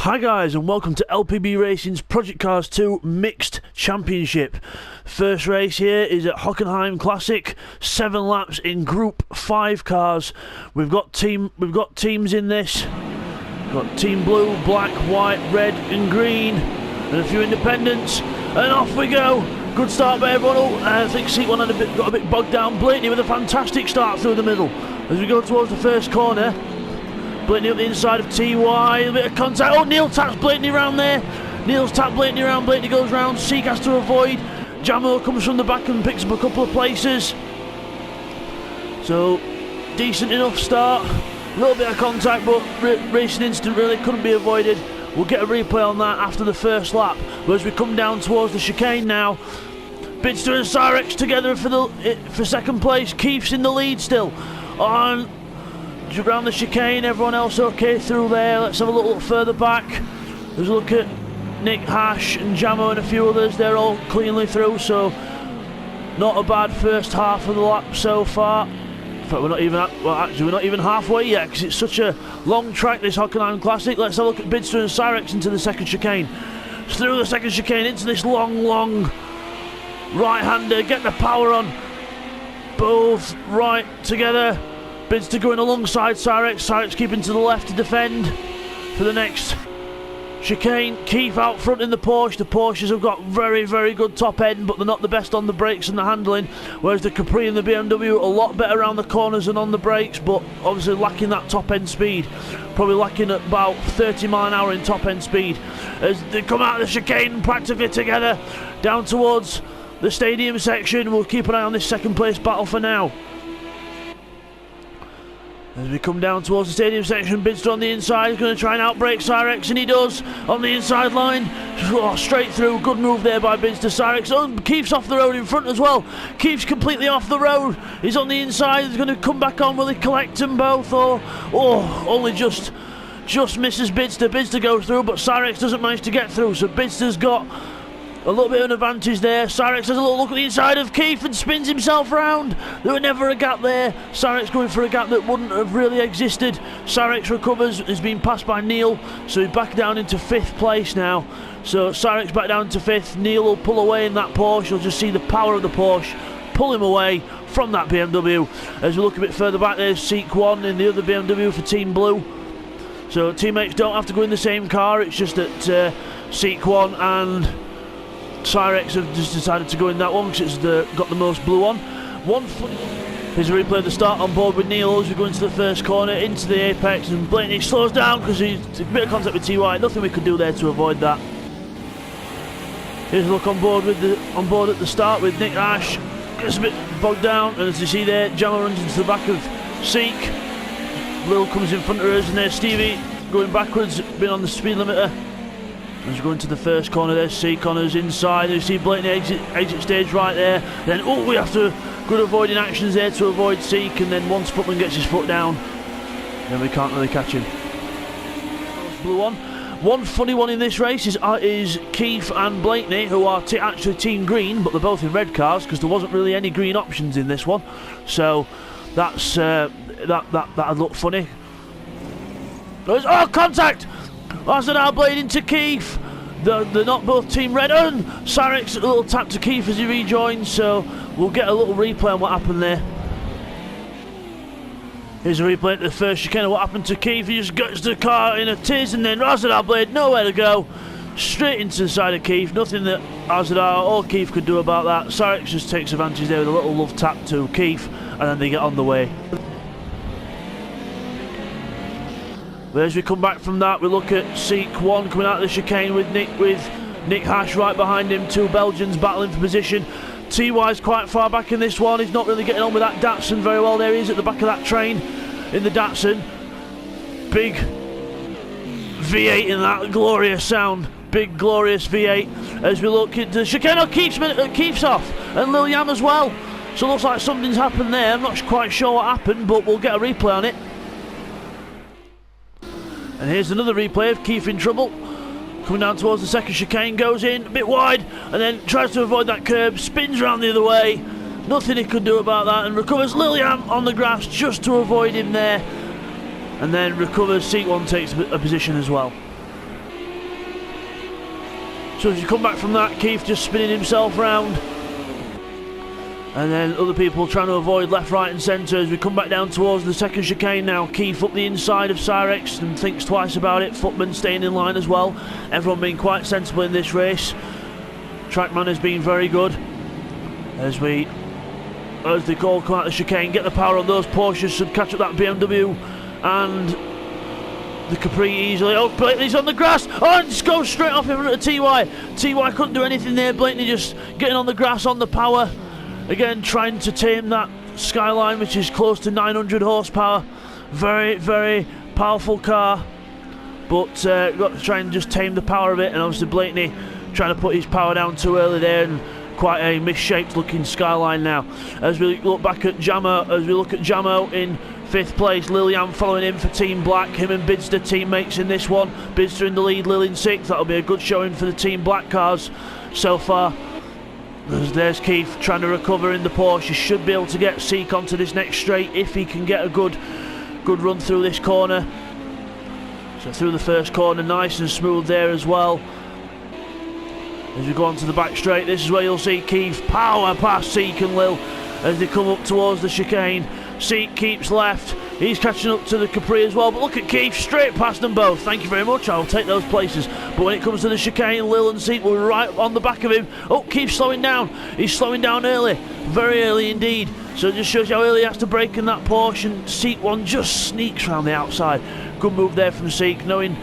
Hi guys, and welcome to LPB Racing's Project Cars 2 Mixed Championship. First race here is at Hockenheim Classic, 7 laps in Group 5 cars. We've got teams in this. We've got Team Blue, Black, White, Red and Green, and a few independents. And off we go. Good start by everyone. I think Seat 1 got a bit bogged down. Blakeney with a fantastic start through the middle. As we go towards the first corner, Blakeney up the inside of TY, a bit of contact. Oh, Neil taps Blakeney round there. Neil's tapped Blakeney round. Blakeney goes round. Seek has to avoid. Jamo comes from the back and picks up a couple of places. So, decent enough start. A little bit of contact, but racing instant really couldn't be avoided. We'll get a replay on that after the first lap. But as we come down towards the chicane now, Bidzster and Cyrex together for second place. Keith's in the lead still. Around the chicane, everyone else okay through there. Let's have a look further back. There's a look at Nick, Hash and Jamo and a few others. They're all cleanly through, so not a bad first half of the lap so far. In fact, we're not even halfway yet, because it's such a long track, this Hockenheim Classic. Let's have a look at Bidzster and Cyrex into the second chicane. Through the second chicane into this long right-hander. Get the power on. Both right together. Bidzster going alongside Cyrex. Cyrex keeping to the left to defend for the next chicane. Keith out front in the Porsche. The Porsches have got very good top end, but they're not the best on the brakes and the handling, whereas the Capri and the BMW are a lot better around the corners and on the brakes, but obviously lacking that top end speed. Probably lacking at about 30 mile an hour in top end speed. As they come out of the chicane practically together down towards the stadium section. We'll keep an eye on this second place battle for now. As we come down towards the stadium section, Bidzster on the inside is going to try and outbrake Cyrex, and he does on the inside line. Oh, straight through, good move there by Bidzster. Cyrex, oh, Keith's off the road in front as well. Keith's completely off the road. He's on the inside, he's going to come back on. Will he collect them both? Or only just misses Bidzster. Bidzster goes through, but Cyrex doesn't manage to get through, so Bidzster's got a little bit of an advantage there. Cyrex has a little look at the inside of Keith and spins himself round. There was never a gap there. Cyrex going for a gap that wouldn't have really existed. Cyrex recovers, is being passed by Neil, so he's back down into 5th place now. So Cyrex back down to 5th. Neil will pull away in that Porsche. You'll just see the power of the Porsche pull him away from that BMW. As we look a bit further back, there's Seek 1 in the other BMW for Team Blue. So teammates don't have to go in the same car. It's just that Seek 1 and Cyrex have just decided to go in that one because it's got the most blue on. Here's a replay of the start on board with Neil as we go into the first corner, into the apex, and Blakeney slows down because he's a bit of contact with TY. Nothing we could do there to avoid that. Here's a look on board at the start with Nick Ash. Gets a bit bogged down, and as you see there, Jammer runs into the back of Seek. Lil comes in front of us, and there's Stevie going backwards, been on the speed limiter. As we go into the first corner, there's Seek on us inside. You see Blakeney exit stage right there. Then, we have to good avoiding actions there to avoid Seek, and then once Footman gets his foot down, then we can't really catch him. Blue on. One funny one in this race is Keith and Blakeney, who are actually Team Green, but they're both in red cars because there wasn't really any green options in this one. So that's that'd look funny. Oh, contact! Azadar blade into Keith. They're not both Team Red, and Cyrex a little tap to Keith as he rejoins, so we'll get a little replay on what happened there. Here's a replay at the first chicane of what happened to Keith. He just gets the car in a tiz, and then Azadar blade, nowhere to go. Straight into the side of Keith. Nothing that Azadar or Keith could do about that. Cyrex just takes advantage there with a little love tap to Keith, and then they get on the way. But as we come back from that, we look at Seek 1 coming out of the chicane with Nick Hash right behind him. 2 Belgians battling for position. TY's quite far back in this one. He's not really getting on with that Datsun very well. There he is at the back of that train in the Datsun. Big V8 in that glorious sound. Big glorious V8. As we look at the chicane, Keith's off, and Lil Yam as well. So it looks like something's happened there. I'm not quite sure what happened, but we'll get a replay on it. And here's another replay of Keith in trouble. Coming down towards the second chicane, goes in a bit wide, and then tries to avoid that curb, spins around the other way. Nothing he could do about that, and recovers Liliam on the grass just to avoid him there. And then recovers, Seek 1 takes a position as well. So as you come back from that, Keith just spinning himself round. And then other people trying to avoid left, right and centre as we come back down towards the second chicane now. Keith up the inside of Cyrex and thinks twice about it. Footman staying in line as well. Everyone being quite sensible in this race. Trackman has been very good as they all come out the chicane. Get the power on those Porsches, should catch up that BMW and the Capri easily. Oh, Blakeney's on the grass. Oh, and just goes straight off in front of TY. TY couldn't do anything there. Blakeney just getting on the grass on the power. Again, trying to tame that Skyline, which is close to 900 horsepower. Very, very powerful car. But got to try and just tame the power of it. And obviously Blakeney trying to put his power down too early there. And quite a misshaped looking Skyline now. As we look back at Jamo, in 5th place, Lilian following him for Team Black. Him and Bidzster teammates in this one. Bidzster in the lead, Lil in 6th. That'll be a good showing for the Team Black cars so far. There's Keith trying to recover in the Porsche. He should be able to get Seek onto this next straight if he can get a good run through this corner. So through the first corner, nice and smooth there as well. As we go on to the back straight, this is where you'll see Keith power past Seek and Lil as they come up towards the chicane. Seek keeps left. He's catching up to the Capri as well, but look at Keith straight past them both. Thank you very much, I'll take those places. But when it comes to the chicane, Lil and Seek were right on the back of him. Oh, Keith's slowing down. He's slowing down early, very early indeed. So it just shows you how early he has to brake in that Porsche, and Seek one just sneaks around the outside. Good move there from Seek, knowing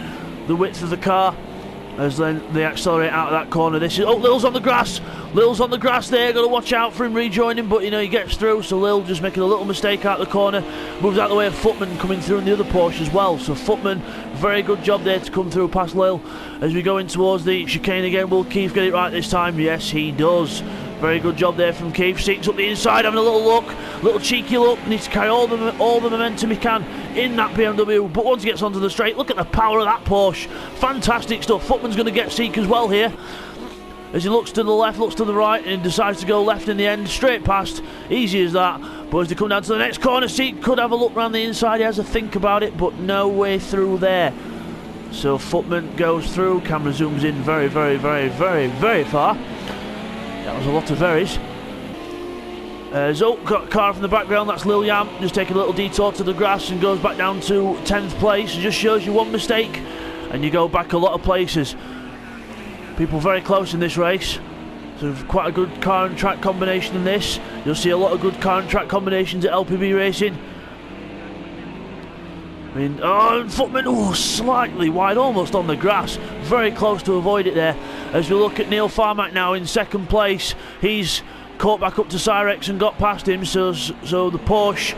the width of the car. As then they accelerate out of that corner. This is, oh, Lil's on the grass. Lil's on the grass there. Got to watch out for him rejoining, but you know he gets through. So Lil just making a little mistake out of the corner. Moves out the way of Footman coming through in the other Porsche as well. So Footman, very good job there to come through past Lil. As we go in towards the chicane again, will Keith get it right this time? Yes, he does. Very good job there from Keith. Seeks up the inside, having a little look, little cheeky look. Needs to carry all the momentum he can in that BMW. But once he gets onto the straight, look at the power of that Porsche. Fantastic stuff. Footman's going to get Seek as well here. As he looks to the left, looks to the right, and decides to go left in the end, straight past. Easy as that. But as they come down to the next corner, Seek could have a look around the inside. He has a think about it, but no way through there. So Footman goes through. Camera zooms in very, very, very, very, very far. That was a lot of verys. Zolt got a car from the background, that's Lil Yam, just taking a little detour to the grass and goes back down to 10th place. It just shows you one mistake and you go back a lot of places. People very close in this race, so quite a good car and track combination in this. You'll see a lot of good car and track combinations at LPB racing. I mean, oh, Footman, oh, slightly wide, almost on the grass. Very close to avoid it there. As we look at Neil Farmack now in 2nd place, he's caught back up to Cyrex and got past him. So the Porsche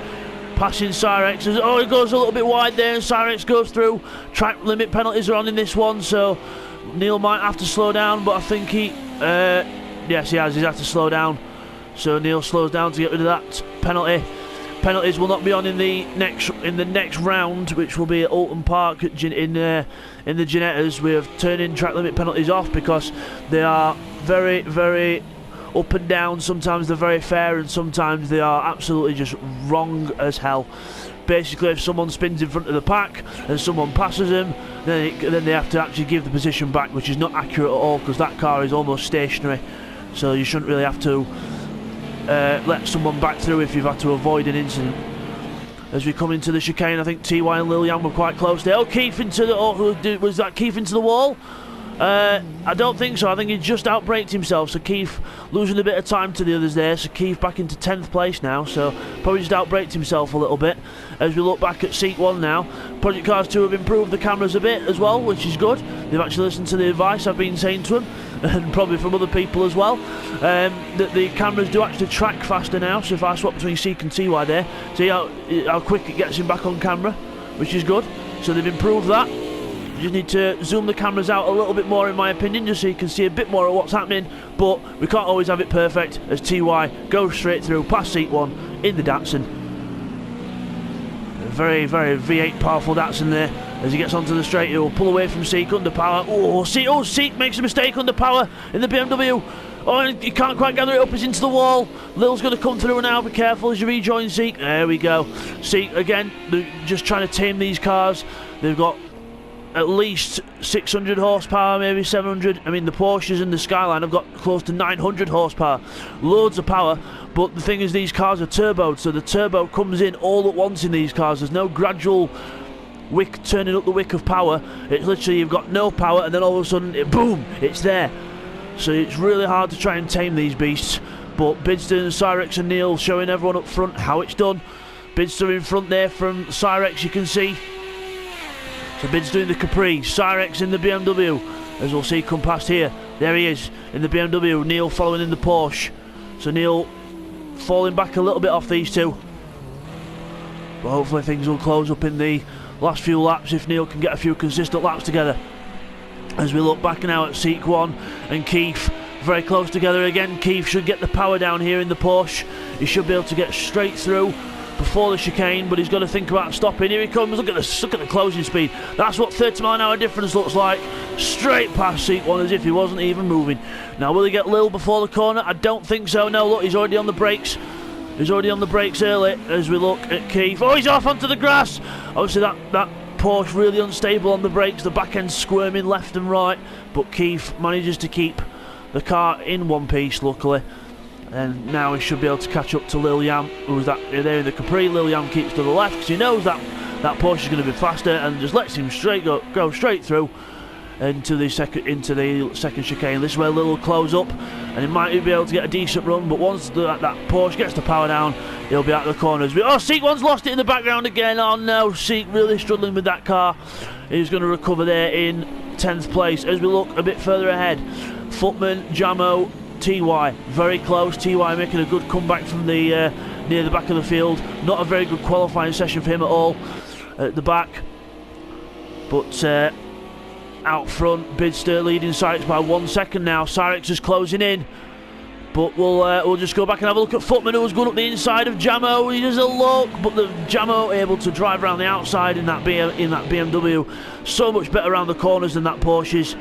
passing Cyrex. Oh, it goes a little bit wide there, and Cyrex goes through. Track limit penalties are on in this one, so Neil might have to slow down. But I think he, yes, he has. He's had to slow down. So Neil slows down to get rid of that penalty. Penalties will not be on in the next round, which will be at Alton Park in the Ginettas. We have turning track limit penalties off because they are very, very up and down. Sometimes they're very fair, and sometimes they are absolutely just wrong as hell. Basically, if someone spins in front of the pack and someone passes them, then they have to actually give the position back, which is not accurate at all because that car is almost stationary. So you shouldn't really have to let someone back through if you've had to avoid an incident. As we come into the chicane, I think TY and Lilian were quite close there. Oh, Keith into the... Oh, was that Keith into the wall? I don't think so. I think he just outbraked himself. So Keith losing a bit of time to the others there. So Keith back into 10th place now. So probably just outbraked himself a little bit. As we look back at Seat 1 now, Project Cars 2 have improved the cameras a bit as well, which is good. They've actually listened to the advice I've been saying to them, and probably from other people as well, that the cameras do actually track faster now. So if I swap between Seek and TY there, see how quick it gets him back on camera, which is good. So they've improved that. You just need to zoom the cameras out a little bit more, in my opinion, just so you can see a bit more of what's happening. But we can't always have it perfect, as TY goes straight through past Seat 1 in the Datsun. A very, very V8 powerful Datsun there. As he gets onto the straight, he will pull away from Seek under power. Oh, Seek makes a mistake under power in the BMW. Oh, and he can't quite gather it up, he's into the wall. Lil's going to come through now, be careful as you rejoin Seek. There we go. Seek, again, they're just trying to tame these cars. They've got at least 600 horsepower, maybe 700. I mean, the Porsches and the Skyline have got close to 900 horsepower, loads of power. But the thing is, these cars are turboed, so the turbo comes in all at once in these cars. There's no gradual wick turning up the wick of power. It's literally, you've got no power, and then all of a sudden, boom, it's there. So it's really hard to try and tame these beasts. But Bidzster and Cyrex and Neil showing everyone up front how it's done. Bidzster in front there from Cyrex, you can see. So Bidzster doing the Capri, Cyrex in the BMW, as we'll see come past here. There he is in the BMW, Neil following in the Porsche. So Neil falling back a little bit off these two. But hopefully things will close up in the last few laps if Neil can get a few consistent laps together. As we look back now at Seek 1 and Keith very close together again. Keith should get the power down here in the Porsche. He should be able to get straight through before the chicane, but he's got to think about stopping. Here he comes. Look at the closing speed. That's what 30 mile an hour difference looks like. Straight past Seek 1 as if he wasn't even moving. Now, will he get Lil before the corner? I don't think so. No, look, he's already on the brakes. He's already on the brakes early as we look at Keith. Oh, he's off onto the grass. Obviously, that Porsche really unstable on the brakes. The back end squirming left and right, but Keith manages to keep the car in one piece, luckily. And now he should be able to catch up to Lil Yam, who's there in the Capri. Lil Yam keeps to the left because he knows that Porsche is going to be faster, and just lets him go straight through into the second chicane. This is where Lil will close up, and he might be able to get a decent run. But once that Porsche gets the power down, he'll be out of the corners. Oh, Seek 1's lost it in the background again. Oh no, Seek really struggling with that car. He's going to recover there in 10th place. As we look a bit further ahead, Footman, Jamo, TY very close. TY making a good comeback from the near the back of the field. Not a very good qualifying session for him at all at the back, but out front Bidzster leading Cyrex by 1 second now. Cyrex is closing in, but we'll just go back and have a look at Footman, who was going up the inside of Jamo. He does a look, but the Jamo able to drive around the outside in that BMW. So much better around the corners than that Porsche's.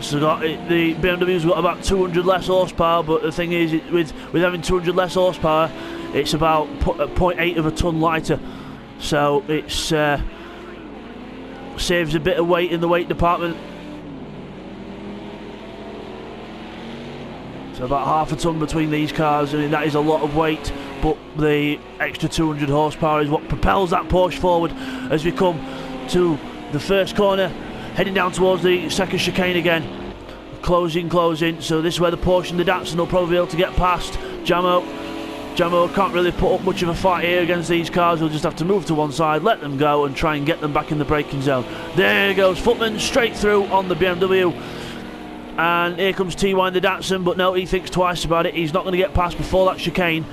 So the BMW's got about 200 less horsepower, but the thing is, with having 200 less horsepower, it's about 0.8 of a ton lighter. So it's saves a bit of weight in the weight department. So about half a ton between these cars. I mean, that is a lot of weight, but the extra 200 horsepower is what propels that Porsche forward as we come to the first corner, heading down towards the second chicane again. Closing. So this is where the Porsche and the Datsun will probably be able to get past. Jamo can't really put up much of a fight here against these cars. He'll just have to move to one side, let them go, and try and get them back in the braking zone. There goes Footman straight through on the BMW. And here comes TY in the Datsun, but no, he thinks twice about it. He's not going to get past before that chicane.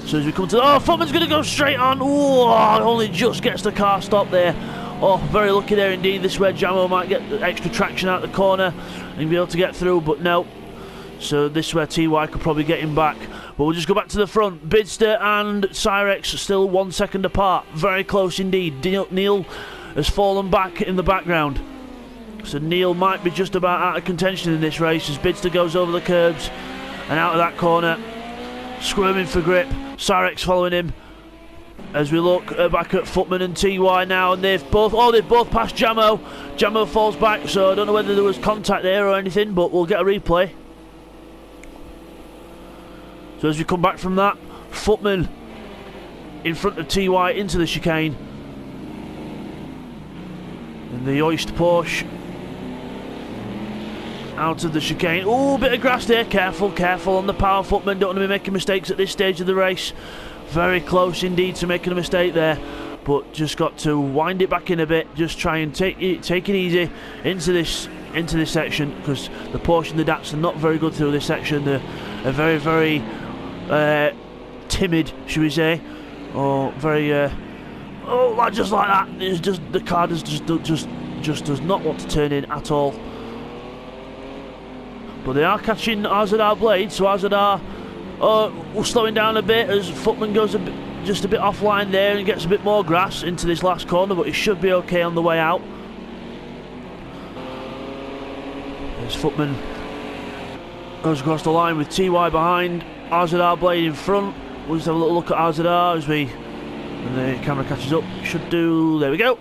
So as we come to Footman's going to go straight on. Oh, only just gets the car stopped there. Oh, very lucky there indeed. This is where Jamo might get the extra traction out the corner and be able to get through, but no. So this is where TY could probably get him back. But we'll just go back to the front. Bidzster and Cyrex still 1 second apart. Very close indeed. Neil has fallen back in the background. So Neil might be just about out of contention in this race as Bidzster goes over the curbs and out of that corner. Squirming for grip. Cyrex following him. As we look back at Footman and TY now, and they've both passed Jamo. Jamo falls back, so I don't know whether there was contact there or anything, but we'll get a replay. So as we come back from that, Footman in front of TY into the chicane. And the Oyster Porsche out of the chicane. Oh, bit of grass there. Careful on the power, Footman. Don't want to be making mistakes at this stage of the race. Very close indeed to making a mistake there, but just got to wind it back in a bit. Just try and take it easy into this section, because the Porsche and the Datsun are not very good through this section. They're very, very timid, should we say, or very just like that. It's just the car just does not want to turn in at all. But they are catching RZR blades, so RZR slowing down a bit as Footman goes just a bit offline there and gets a bit more grass into this last corner, but he should be okay on the way out. As Footman goes across the line with TY behind, RZR blade in front. We'll just have a little look at RZR when the camera catches up. Should do, there we go.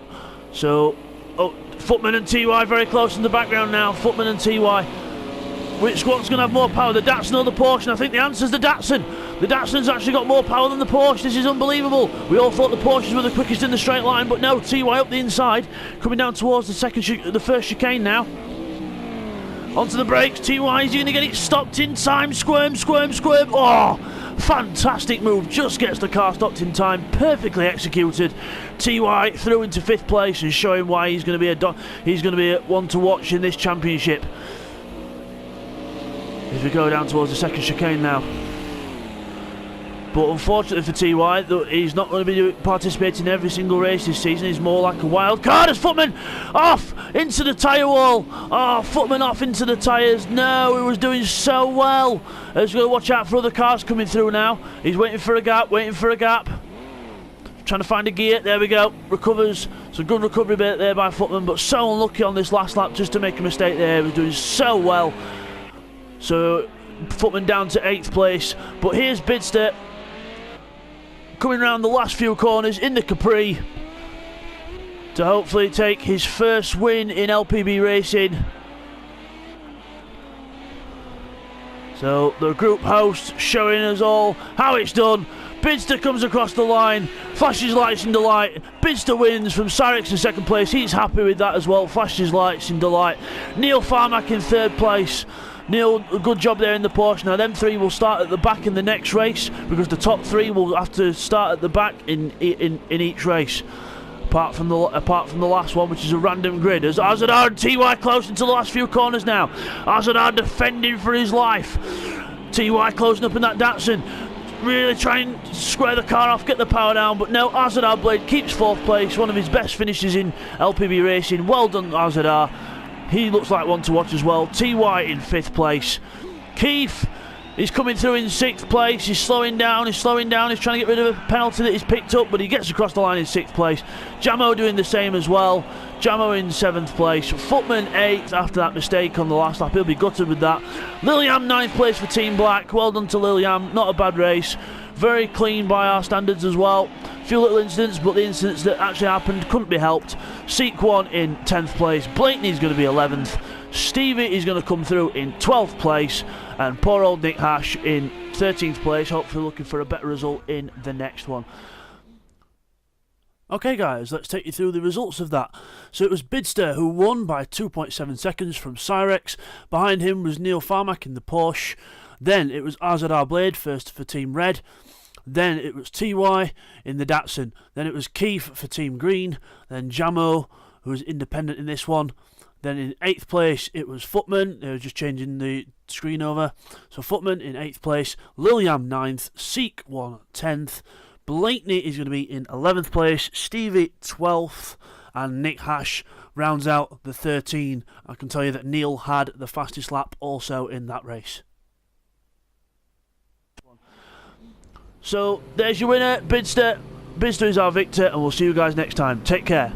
So, oh, Footman and TY very close in the background now. Footman and TY. Which squad's going to have more power, the Datsun or the Porsche? And I think the answer's the Datsun. The Datsun's actually got more power than the Porsche. This is unbelievable. We all thought the Porsches were the quickest in the straight line, but no, TY up the inside, coming down towards the first chicane now. Onto the brakes, TY is going to get it stopped in time. Squirm, squirm, squirm. Oh, fantastic move. Just gets the car stopped in time. Perfectly executed. TY through into 5th place and showing why he's going to be a one to watch in this championship. As we go down towards the second chicane now. But unfortunately for TY, he's not going to be participating in every single race this season. He's more like a wild card as Footman off into the tyre wall. Oh, Footman off into the tyres. No, he was doing so well. He's going to watch out for other cars coming through now. He's waiting for a gap, Trying to find a gear. There we go. Recovers. It's a good recovery bit there by Footman, but so unlucky on this last lap just to make a mistake there. He was doing so well. So Footman down to 8th place. But here's Bidzster coming around the last few corners in the Capri to hopefully take his first win in LPB racing. So the group host showing us all how it's done. Bidzster comes across the line, flashes lights in delight. Bidzster wins from Syrex in 2nd place. He's happy with that as well, flashes lights in delight. Neil Farmack in 3rd place. Neil, a good job there in the Porsche. Now them 3 will start at the back in the next race because the top 3 will have to start at the back in each race. Apart from the last one, which is a random grid. As Azadar and TY close into the last few corners now. Azadar defending for his life. TY closing up in that Datsun. Really trying to square the car off, get the power down, but no, Azadar Blade keeps 4th place. One of his best finishes in LPB racing. Well done, Azadar. He looks like one to watch as well. TY in 5th place. Keith is coming through in 6th place. He's slowing down. He's trying to get rid of a penalty that he's picked up, but he gets across the line in 6th place. Jamo doing the same as well. Jamo in 7th place. Footman 8th after that mistake on the last lap. He'll be gutted with that. Liliam 9th place for Team Black. Well done to Liliam. Not a bad race. Very clean by our standards as well. Few little incidents, but the incidents that actually happened couldn't be helped. Seek 1 in 10th place. Blakeney's going to be 11th. Stevie is going to come through in 12th place. And poor old Nick Hash in 13th place. Hopefully looking for a better result in the next one. Okay guys, let's take you through the results of that. So it was Bidzster who won by 2.7 seconds from Syrex. Behind him was Neil Farmack in the Porsche. Then it was Azadar Blade first for Team Red. Then it was TY in the Datsun. Then it was Keith for Team Green. Then Jamo, who was independent in this one. Then in 8th place, it was Footman. They were just changing the screen over. So Footman in 8th place. Liliam 9th. Seek 1 10th. Blakeney is going to be in 11th place. Stevie 12th. And Nick Hash rounds out the 13. I can tell you that Neil had the fastest lap also in that race. So there's your winner, Bidzster. Bidzster is our victor, and we'll see you guys next time. Take care.